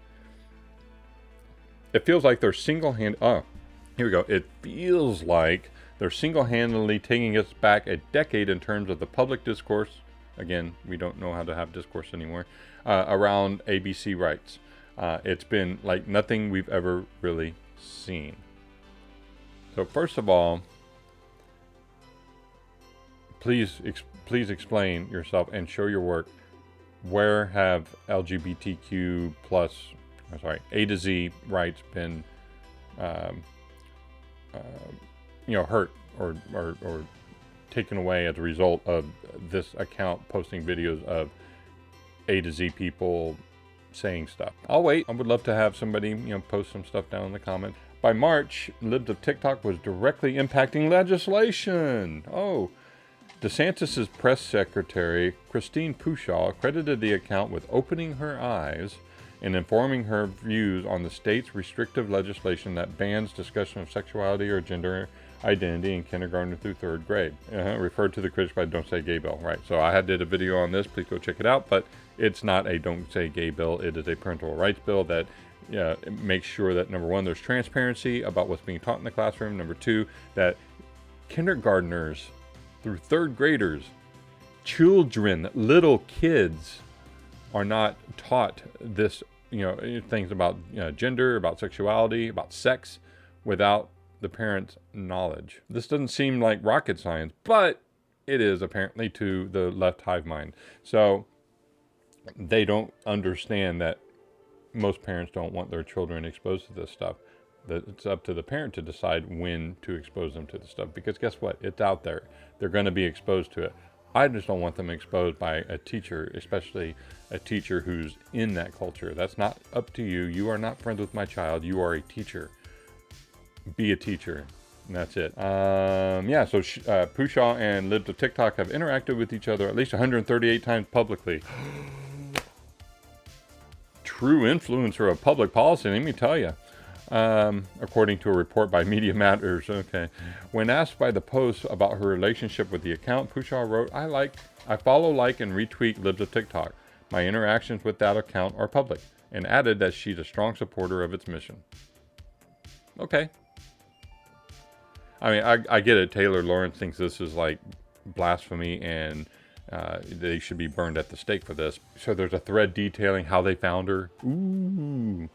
A: It feels like they're here we go. It feels like they're single-handedly taking us back a decade in terms of the public discourse. Again, we don't know how to have discourse anymore, around ABC rights. It's been like nothing we've ever really seen. So first of all, please explain yourself and show your work. Where have LGBTQ plus, A to Z rights been, hurt or taken away as a result of this account posting videos of A to Z people saying stuff? I'll wait. I would love to have somebody, post some stuff down in the comments. By March, Libs of TikTok was directly impacting legislation. Oh, DeSantis' press secretary, Christine Pushaw, credited the account with opening her eyes and informing her views on the state's restrictive legislation that bans discussion of sexuality or gender identity in kindergarten through third grade. Referred to the critics by Don't Say Gay bill. Right, so I did a video on this. Please go check it out. But it's not a Don't Say Gay bill. It is a parental rights bill that makes sure that, number one, there's transparency about what's being taught in the classroom. Number two, that kindergartners through third graders, children, little kids, are not taught this, things about gender, about sexuality, about sex, without the parents' knowledge. This doesn't seem like rocket science, but it is apparently to the left hive mind. So they don't understand that most parents don't want their children exposed to this stuff. That it's up to the parent to decide when to expose them to the stuff, because guess what? It's out there. They're going to be exposed to it. I just don't want them exposed by a teacher, especially a teacher who's in that culture. That's not up to you. You are not friends with my child. You are a teacher. Be a teacher. And that's it. So Pushaw and Libs of TikTok have interacted with each other at least 138 times publicly. True influencer of public policy, let me tell you. According to a report by Media Matters. Okay. When asked by the Post about her relationship with the account, Pushaw wrote, I follow, like, and retweet Libs of TikTok. My interactions with that account are public, and added that she's a strong supporter of its mission. Okay. I mean, I get it. Taylor Lorenz thinks this is like blasphemy and they should be burned at the stake for this. So there's a thread detailing how they found her. Ooh.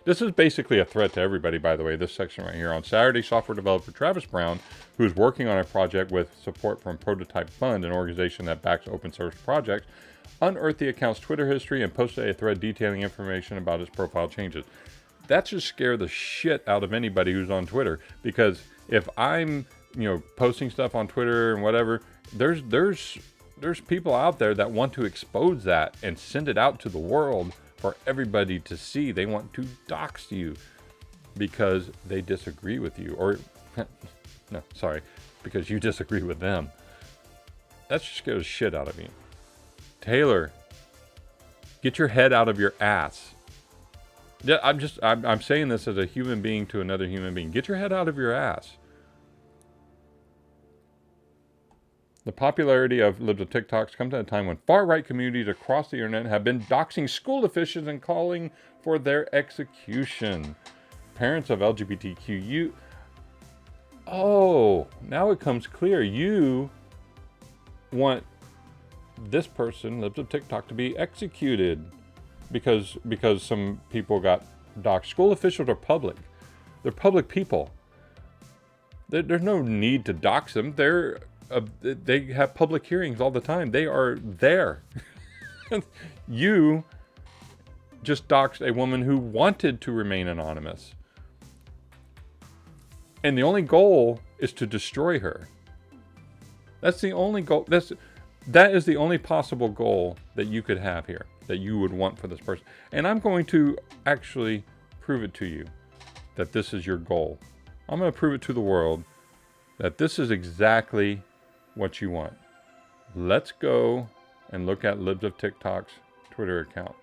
A: This is basically a threat to everybody, by the way, this section right here. On Saturday, software developer Travis Brown, who is working on a project with support from Prototype Fund, an organization that backs open source projects, unearthed the account's Twitter history and posted a thread detailing information about its profile changes. That should scare the shit out of anybody who's on Twitter, because if I'm, posting stuff on Twitter and whatever, there's people out there that want to expose that and send it out to the world for everybody to see. They want to dox you because they disagree with you, or because you disagree with them. That should scare the shit out of me. Taylor, get your head out of your ass. Yeah, I'm saying this as a human being to another human being. Get your head out of your ass. The popularity of Libs of TikToks comes at a time when far-right communities across the internet have been doxing school officials and calling for their execution. Parents of LGBTQ, now it comes clear. You want this person, Libs of TikTok, to be executed because some people got doxed. School officials are public. They're public people. There's no need to dox them. They have public hearings all the time. They are there. You just doxed a woman who wanted to remain anonymous. And the only goal is to destroy her. That's the only goal. That is the only possible goal that you could have here, that you would want for this person. And I'm going to actually prove it to you that this is your goal. I'm going to prove it to the world that this is exactly what you want. Let's go and look at Libs of TikTok's Twitter account.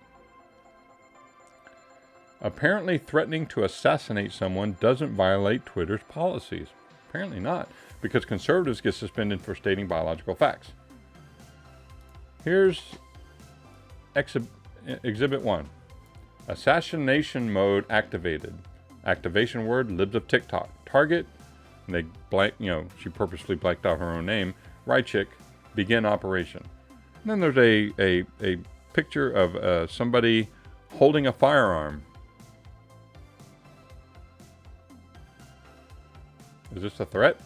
A: Apparently threatening to assassinate someone doesn't violate Twitter's policies. Apparently not, because conservatives get suspended for stating biological facts. Here's Exhibit 1. Assassination mode activated. Activation word, libs of TikTok. Target, and they blank, she purposely blanked out her own name. Right chick, begin operation. And then there's a picture of somebody holding a firearm. Is this a threat?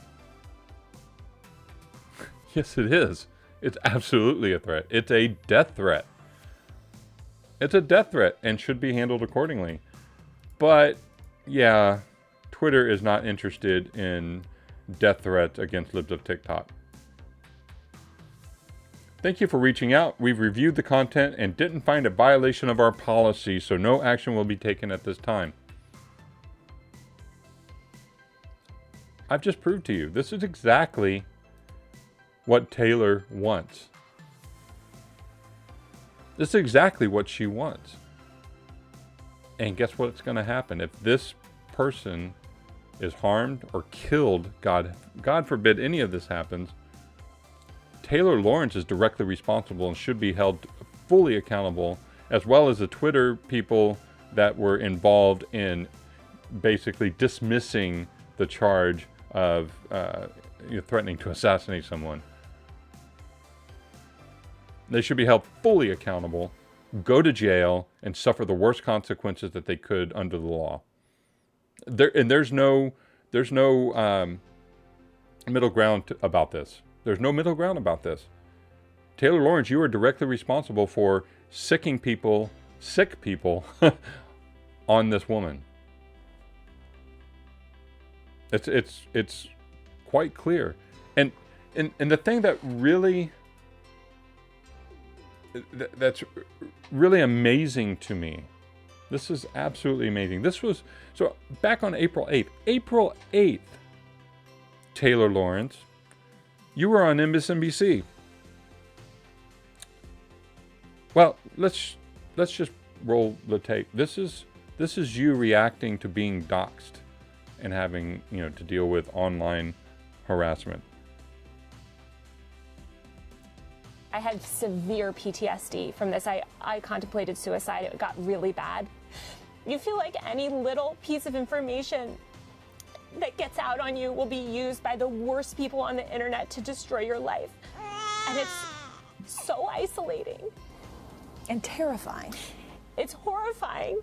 A: Yes, it is. It's absolutely a threat. It's a death threat. It's a death threat and should be handled accordingly. But, yeah, Twitter is not interested in death threats against libs of TikTok. Thank you for reaching out. We've reviewed the content and didn't find a violation of our policy, so no action will be taken at this time. I've just proved to you, this is exactly what Taylor wants. This is exactly what she wants. And guess what's going to happen? If this person is harmed or killed, God forbid any of this happens, Taylor Lorenz is directly responsible and should be held fully accountable, as well as the Twitter people that were involved in basically dismissing the charge of threatening to assassinate someone. They should be held fully accountable, go to jail, and suffer the worst consequences that they could under the law. There's no middle ground about this. There's no middle ground about this. Taylor Lorenz, you are directly responsible for sick people on this woman. It's quite clear. And the thing that really that's really amazing to me. This is absolutely amazing. This was so back on April 8th, Taylor Lorenz, you were on MSNBC. Well, let's just roll the tape. This is you reacting to being doxxed and having, to deal with online harassment.
I: I had severe PTSD from this. I contemplated suicide. It got really bad. You feel like any little piece of information that gets out on you will be used by the worst people on the internet to destroy your life. And it's so isolating.
J: And terrifying.
I: It's horrifying.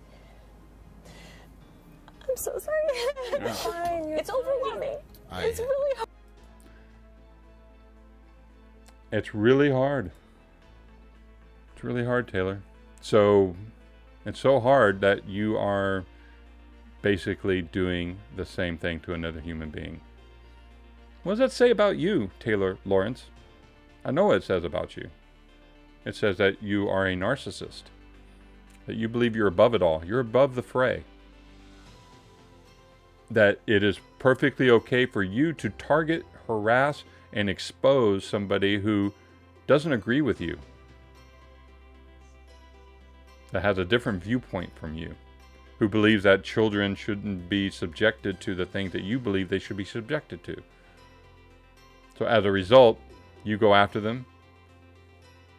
I: I'm so sorry. It's overwhelming. It's really hard.
A: It's really hard. It's really hard, Taylor. So it's so hard that you are basically doing the same thing to another human being. What does that say about you, Taylor Lorenz? I know what it says about you. It says that you are a narcissist. That you believe you're above it all. You're above the fray. That it is perfectly okay for you to target, harass, and expose somebody who doesn't agree with you, that has a different viewpoint from you, who believes that children shouldn't be subjected to the things that you believe they should be subjected to. So as a result, you go after them,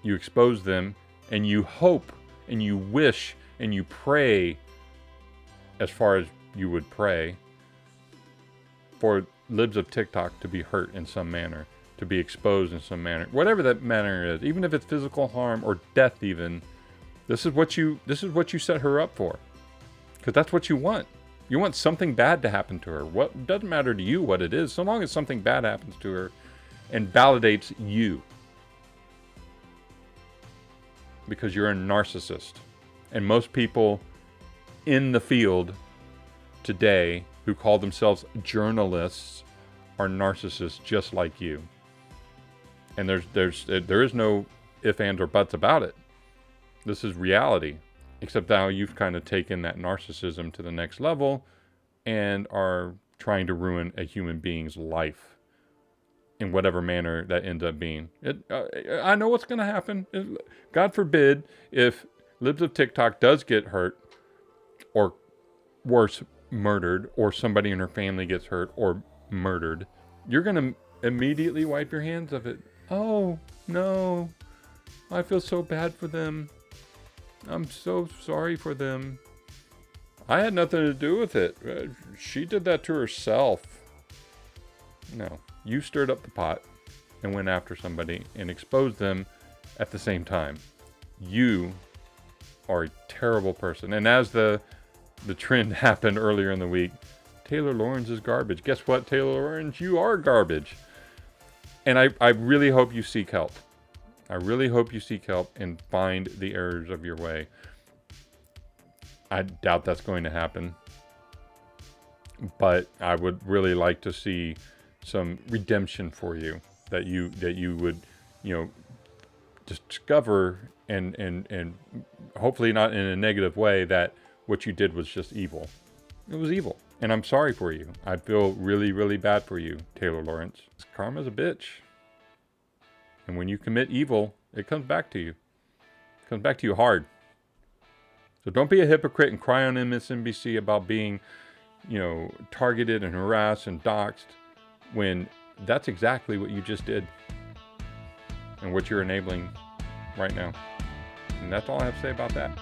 A: you expose them, and you hope, and you wish, and you pray, as far as you would pray, for libs of TikTok to be hurt in some manner, to be exposed in some manner, whatever that manner is, even if it's physical harm or death even. This is what you set her up for, because that's what you want. You want something bad to happen to her. What doesn't matter to you what it is, so long as something bad happens to her and validates you, because you're a narcissist. And most people in the field today who call themselves journalists are narcissists just like you. And there is no ifs, ands, or buts about it. This is reality. Except now you've kind of taken that narcissism to the next level and are trying to ruin a human being's life in whatever manner that ends up being. I know what's going to happen. God forbid if libs of TikTok does get hurt or worse, murdered, or somebody in her family gets hurt or murdered, you're going to immediately wipe your hands of it. Oh, no. I feel so bad for them. I'm so sorry for them. I had nothing to do with it. She did that to herself. No. You stirred up the pot and went after somebody and exposed them at the same time. You are a terrible person. And as the trend happened earlier in the week, Taylor Lorenz is garbage. Guess what, Taylor Lorenz? You are garbage. And I really hope you seek help. I really hope you seek help and find the errors of your way. I doubt that's going to happen. But I would really like to see some redemption for you. That you would, discover and hopefully not in a negative way that what you did was just evil. It was evil. And I'm sorry for you. I feel really, really bad for you, Taylor Lorenz. Karma's a bitch. And when you commit evil, it comes back to you. It comes back to you hard. So don't be a hypocrite and cry on MSNBC about being, targeted and harassed and doxxed when that's exactly what you just did. And what you're enabling right now. And that's all I have to say about that.